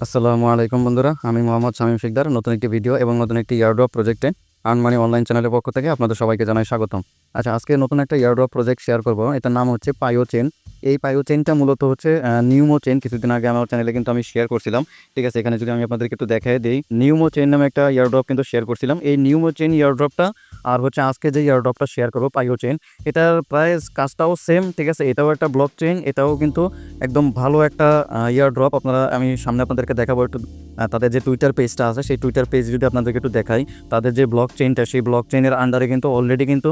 আসসালামু আলাইকুম বন্ধুরা, আমি মোহাম্মদ শামীম শিকদার। নতুন একটি ভিডিও এবং নতুন একটি ইয়ারড্রপ প্রজেক্টে আর্ন মানি অনলাইন চ্যানেলের পক্ষ থেকে আপনাদের সবাইকে জানাই স্বাগতম। আচ্ছা, আজকে নতুন একটা ইয়ারড্রপ প্রজেক্ট শেয়ার করব। এটার নাম হচ্ছে পাইও চেন। এই পাইও চেনটা মূলত হচ্ছে নিউমো চেন। কিছুদিন আগে আমার চ্যানেলে কিন্তু আমি শেয়ার করছিলাম। ঠিক আছে, এখানে যদি আমি আপনাদেরকে একটু দেখাই দিই, নিউমো চেন নামে একটা ইয়ারড্রপ কিন্তু শেয়ার করছিলাম। এই নিউমো চেন ইয়ারড্রপটা আর হচ্ছে আজকে যে ইয়ারড্রপটা শেয়ার করবো পাইও চেন, এটার প্রায় কাজটাও সেম। ঠিক আছে, এটাও একটা ব্লক চেন, এটাও কিন্তু একদম ভালো একটা ইয়ারড্রপ। আমি সামনে আপনাদেরকে দেখাবো একটু। তাদের যে টুইটার পেজটা আছে, সেই টুইটার পেজ যদি আপনাদেরকে একটু দেখাই, তাদের যে ব্লক চেইনটা, সেই ব্লক চেইনের আন্ডারে কিন্তু অলরেডি কিন্তু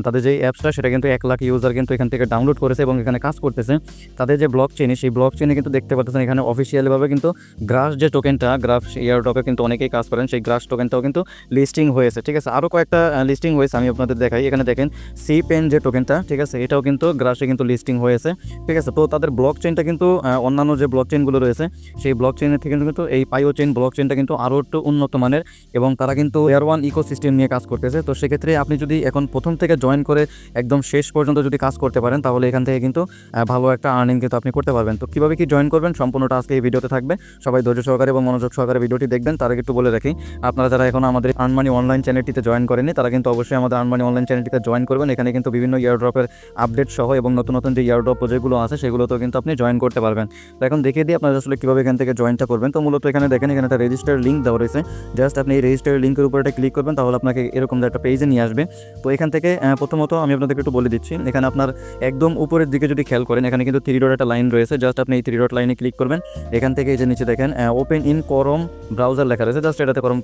তাদের যে অ্যাপসটা, সেটা কিন্তু 1 লাখ ইউজার কিন্তু এখান থেকে ডাউনলোড করেছে এবং এখানে কাজ করতেছে। তাদের যে ব্লক চেইন, সেই ব্লক চেইনে কিন্তু দেখতে পাচ্ছেন এখানে অফিসিয়ালিভাবে কিন্তু গ্রাস যে টোকেনটা, গ্রাফ এয়ারড্রপে কিন্তু অনেকেই কাজ করেন, সেই গ্রাস টোকেনটাও কিন্তু লিস্টিং হয়েছে। ঠিক আছে, আরও কয়েকটা লিস্টিং হয়েছে, আমি আপনাদের দেখাই। এখানে দেখেন সি পেন যে টোকেনটা, ঠিক আছে, এটাও কিন্তু গ্রাসে কিন্তু লিস্টিং হয়েছে। ঠিক আছে, তো তাদের ব্লক চেইনটা কিন্তু অন্যান্য যে ব্লক চেইনগুলো রয়েছে, সেই ব্লক চেইনের থেকে কিন্তু এই পাইও চেইন ব্লক চেইনটা কিন্তু আরও একটু উন্নত মানের, এবং তারা কিন্তু লেয়ার 1 ইকোসিস্টেম নিয়ে কাজ করতেছে। তো সেক্ষেত্রে আপনি যদি এখন প্রথম থেকে জয়েন করে একদম শেষ পর্যন্ত যদি কাজ করতে পারেন, তাহলে এখান থেকে কিন্তু ভালো একটা আর্নিং কিন্তু আপনি করতে পারবেন। তো কীভাবে কি জয়েন করবেন, সম্পূর্ণটা আজকে এই ভিডিওতে থাকবে। সবাই ধৈর্য সহকারে এবং মনোযোগ সহকারে ভিডিওটি দেখবেন। তার আগে একটু বলে রাখি, আপনারা যারা এখন আমাদের আর্ন মানি অনলাইন চ্যানেলটিতে জয়েন করেনি, তারা কিন্তু অবশ্যই আমাদের আর্ন মানি অনলাইন চ্যানেলটিতে জয়েন করবেন। এখানে কিন্তু বিভিন্ন ইয়ারড্রপের আপডেট সহ এবং নতুন নতুন যে ইয়ারড্রপ প্রজেক্টগুলো আছে, সেগুলোতেও কিন্তু আপনি জয়েন করতে পারবেন। তো এখন দেখিয়ে দিই আপনারা আসলে কীভাবে এখান থেকে জয়েনটা করবেন। তো মূলত এখানে দেখেন, এখানে একটা রেজিস্টার লিঙ্ক দেওয়া রয়েছে। জাস্ট আপনি এই রেজিস্টার লিঙ্কের উপর একটা ক্লিক করবেন, তাহলে আপনাকে এরকম একটা পেজে নিয়ে আসবে। তো এখান থেকে প্রথমত আমি আপনাদেরকে একটু বলে দিচ্ছি, এখানে আপনার একদম উপরের দিকে যদি খেয়াল করেন, এখানে কিন্তু 3 ডট একটা লাইন রয়েছে। জাস্ট আপনি এই 3 ডট লাইনে ক্লিক করবেন। এখান থেকে এই যে নিচে দেখেন ওপেন ইন করম ব্রাউজার লেখা রয়েছে, জাস্ট এটাতে করম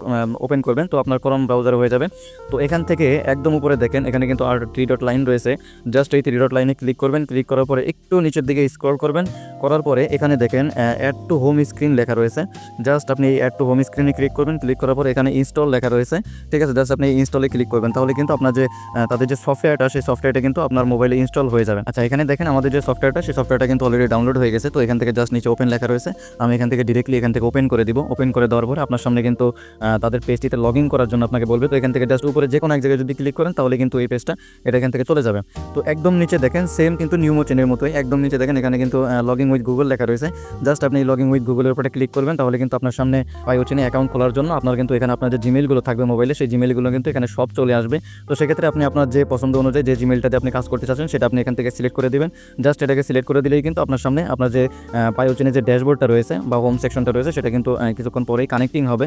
ওপেন করবেন, তো আপনার করম ব্রাউজার হয়ে যাবে। তো এখান থেকে একদম উপরে দেখেন, এখানে কিন্তু আর 3 ডট লাইন রয়েছে। জাস্ট এই 3 ডট লাইনে ক্লিক করবেন। ক্লিক করার পরে একটু নিচের দিকে স্ক্রল করবেন। করার পরে এখানে দেখেন অ্যাড টু হোম স্ক্রিন লেখা রয়েছে। জাস্ট আপনি এই অ্যাড টু হোম স্ক্রিনে ক্লিক করবেন। ক্লিক করার পরে এখানে ইনস্টল লেখা রয়েছে। ঠিক আছে, জাস্ট আপনি ইনস্টলে ক্লিক করবেন, তাহলে কিন্তু আপনার যে তাদের যে সফটওয়্যারটা, সেই সফটওয়্যারটা কিন্তু আপনার মোবাইলে ইনস্টল হয়ে যাবে। আচ্ছা, এখানে দেখেন আমাদের যে সফটওয়্যারটা, সেই সফটওয়্যারটা কিন্তু অলরেডি ডাউনলোড হয়ে গেছে। তো এখান থেকে জাস্ট নিচে ওপেন লেখা রয়েছে, আমি এখান থেকে ডিরেক্টলি এখান থেকে ওপেন করে দিব। ওপেন করে দেওয়ার পরে আপনার সামনে কিন্তু তাদের পেজটিতে লগ ইন করার জন্য আপনাকে বলবে। তো এখান থেকে জাস্ট উপরে যে কোনো এক জায়গায় যদি ক্লিক করেন, তাহলে কিন্তু এই পেজটা এটা এখান থেকে চলে যাবে। তো একদম নিচে দেখেন সেম কিন্তু নিউমো চেনের মতোই, একদম নিচে দেখেন এখানে কিন্তু লগ ইন উইথ গুগল লেখা রয়েছে। জাস্ট আপনি লগ ইন উইথ গুগলের উপরে ক্লিক করবেন, তাহলে কিন্তু আপনার সামনে পাইও চেনে অ্যাকাউন্ট খোলার জন্য আপনার কিন্তু এখানে আপনার যে জিমেলগুলো থাকবে মোবাইলে, সেই জিমেলগুলো কিন্তু এখানে সব চলে আসবে। তো সেক্ষেত্রে আপনি আপনার যে পছন্দ অনুযায়ী যে জিমেলটাতে আপনি কাজ করতে চাচ্ছেন, সেটা আপনি এখান থেকে সিলেক্ট করে দিবেন। জাস্ট এটাকে সিলেক্ট করে দিলেই কিন্তু আপনার সামনে আপনার যে পাইও চেনের যে ড্যাশবোর্ডটা রয়েছে বা হোম সেকশনটা রয়েছে, সেটা কিন্তু কিছুক্ষণ পরেই কানেক্টিং হবে।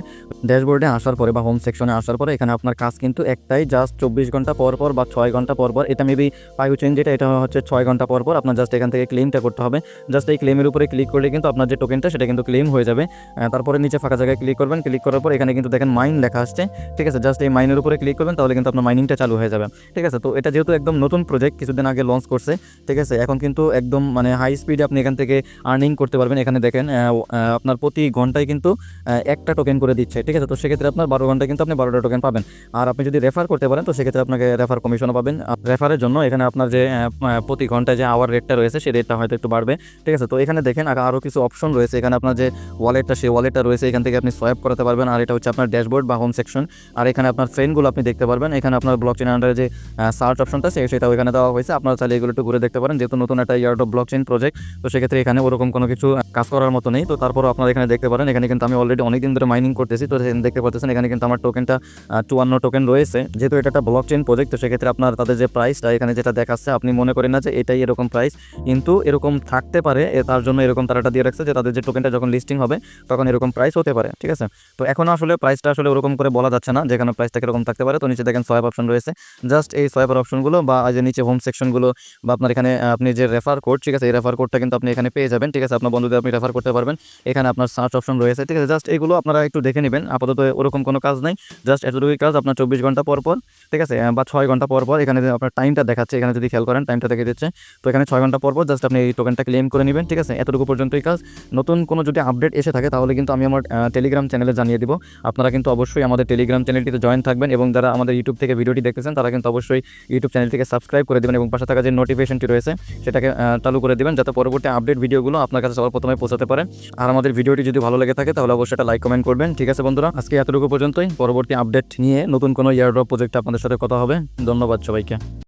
ড্যাশবোর্ডে আসার পরে বা হোম সেকশনে আসার পরে এখানে আপনার কাজ কিন্তু একটাই, জাস্ট 24 ঘন্টা পর পর বা 6 ঘন্টা পর পর, এটা মেবি পাইও চেন যেটা, এটা হচ্ছে 6 ঘন্টা পর পর আপনার জাস্ট এখান থেকে ক্লেমটা করতে হবে। জাস্ট এই ক্লেমের উপরে ক্লিক করলে কিন্তু আপনার যে টোকেনটা, সেটা কিন্তু ক্লেম হয়ে যাবে। তারপরে নিচে ফাঁকা জায়গায় ক্লিক করবেন। ক্লিক করার পর এখানে কিন্তু দেখেন মাইন লেখা আসছে। ঠিক আছে, জাস্ট এই মাইনের উপরে ক্লিক করবেন, তাহলে কিন্তু আপনার মাইনিংটা চালু হয়ে যাবে। ঠিক আছে, তো এটা যেহেতু একদম নতুন প্রজেক্ট, কিছুদিন আগে লঞ্চ করছে। ঠিক আছে, এখন কিন্তু একদম মানে হাই স্পিডে আপনি এখান থেকে আর্নিং করতে পারবেন। এখানে দেখেন আপনার প্রতি ঘন্টায় কিন্তু একটা টোকেন করে দিচ্ছে। ঠিক আছে, তো সেক্ষেত্রে আপনার 12 ঘন্টায় কিন্তু আপনি 12টা টোকেন পাবেন। আর আপনি যদি রেফার করতে পারেন, তো সেক্ষেত্রে আপনাকে রেফার কমিশনও পাবেন। রেফারের জন্য এখানে আপনার যে প্রতি ঘন্টায় যে আওয়ার রেটটা রয়েছে, সেই রেটটা হয়তো একটু বাড়বে। ঠিক আছে, তো এখানে দেখেন আরও কিছু অপশন রয়েছে। এখানে আপনার যে ওয়ালেটটা, সেই ওয়ালেটটা রয়েছে, এখান থেকে আপনি সোয়াইপ করাতে পারবেন। আর এটা হচ্ছে আপনার ড্যাশবোর্ড বা হোম সেকশন। আর এখানে আপনার ফ্রেন্ডগুলো আপনি দেখতে পারবেন। এখানে আপনার ব্লকচেন আন্ডারে যে সার্চ অপশনটা, সেটাও এখানে দেওয়া হয়েছে। আপনারা চাইলে এগুলো একটু ঘুরে দেখতে পারেন, যেহেতু নতুন একটা ইয়ারড্রপ ব্লকচেন প্রজেক্ট। তো সেক্ষেত্রে এখানে ওরকম কোনো কিছু কাজ করার মতো নেই। তো তারপরও আপনারা এখানে দেখতে পারেন, এখানে কিন্তু আমি অলরেডি অনেকদিন ধরে মাইনিং করতেছি। তো দেখতে পাচ্ছেন এখানে কিন্তু আমার টোকেনটা 54 টোকেন রয়েছে। যেহেতু এটা একটা ব্লকচেন প্রজেক্ট, তো সেক্ষেত্রে আপনার তাদের যে প্রাইসটা এখানে যেটা দেখাচ্ছে, আপনি মনে করেন না যে এটাই এরকম প্রাইস, কিন্তু এরকম থাকতে পারে। তার জন্য এরকম তারাটা দিয়ে রাখছে যে তাদের যে টোকেনটা যখন লিস্টিং হবে, তখন এরকম প্রাইস হতে পারে। ঠিক আছে, তো এখনও আসলে প্রাইসটা আসলে ওরকম করে বলা যাচ্ছে না যেখানে প্রাইসটা কীরকম থাকতে পারে। তো নিচে দেখেন সোয়াইপ অপশন রয়েছে। জাস্ট এই সোয়াইপের অপশনগুলো বা যে নিচে হোম সেকশনগুলো বা আপনার এখানে আপনি যে রেফার কোড, ঠিক আছে, এই রেফার কোডটা কিন্তু আপনি এখানে পেয়ে যাবেন। ঠিক আছে, আপনার বন্ধুদের আপনি রেফার করতে পারবেন। এখানে আপনার সার্চ অপশন রয়েছে। ঠিক আছে, জাস্ট এগুলো আপনারা একটু দেখে নেবেন। আপাতত ওরকম কোনো কাজ নাই, জাস্ট এতটুকুই কাজ। আপনার 24 ঘন্টা পর পর, ঠিক আছে, বা 6 ঘন্টা পর পর এখানে আপনার টাইমটা দেখাচ্ছে। এখানে যদি খেয়াল করেন, টাইমটা দেখে দিচ্ছে। তো এখানে 6 ঘন্টা পর পর জাস্ট আপনি এই টোকেনটা ক্লেম করে নেবেন। ঠিক আছে, এতটুকু পর্যন্তই কাজ। নতুন কোনো যদি আপডেট এসে থাকে, তাহলে কিন্তু আমি আমার টেলিগ্রাম চ্যানেলে জানিয়ে দিব। আপনারা কিন্তু অবশ্যই আমাদের টেলিগ্রাম চ্যানেলটিতে জয়েন থাকবেন, এবং যারা আমাদের ইউটিউব থেকে ভিডিওটি দেখতেছেন, তারা কিন্তু অবশ্যই ইউটিউব চ্যানেলটিকে সাবস্ক্রাইব করে দেবেন এবং পাশে থাকা যে নোটিফিকেশনটি রয়েছে, সেটাকে চালু করে দেবেন, যাতে পরবর্তী আপডেট ভিডিওগুলো আপনার কাছে সবার প্রথমে পৌঁছাতে পারে। আর আমাদের ভিডিওটি যদি ভালো লেগে থাকে, তাহলে অবশ্যই একটা লাইক কমেন্ট করবেন। ঠিক আছে বন্ধুরা, আজকে এতটুকু পর্যন্তই। পরবর্তী আপডেট নিয়ে নতুন কোনো ইয়ারড্রপ প্রজেক্টে আপনাদের সাথে কথা হবে। ধন্যবাদ সবাইকে।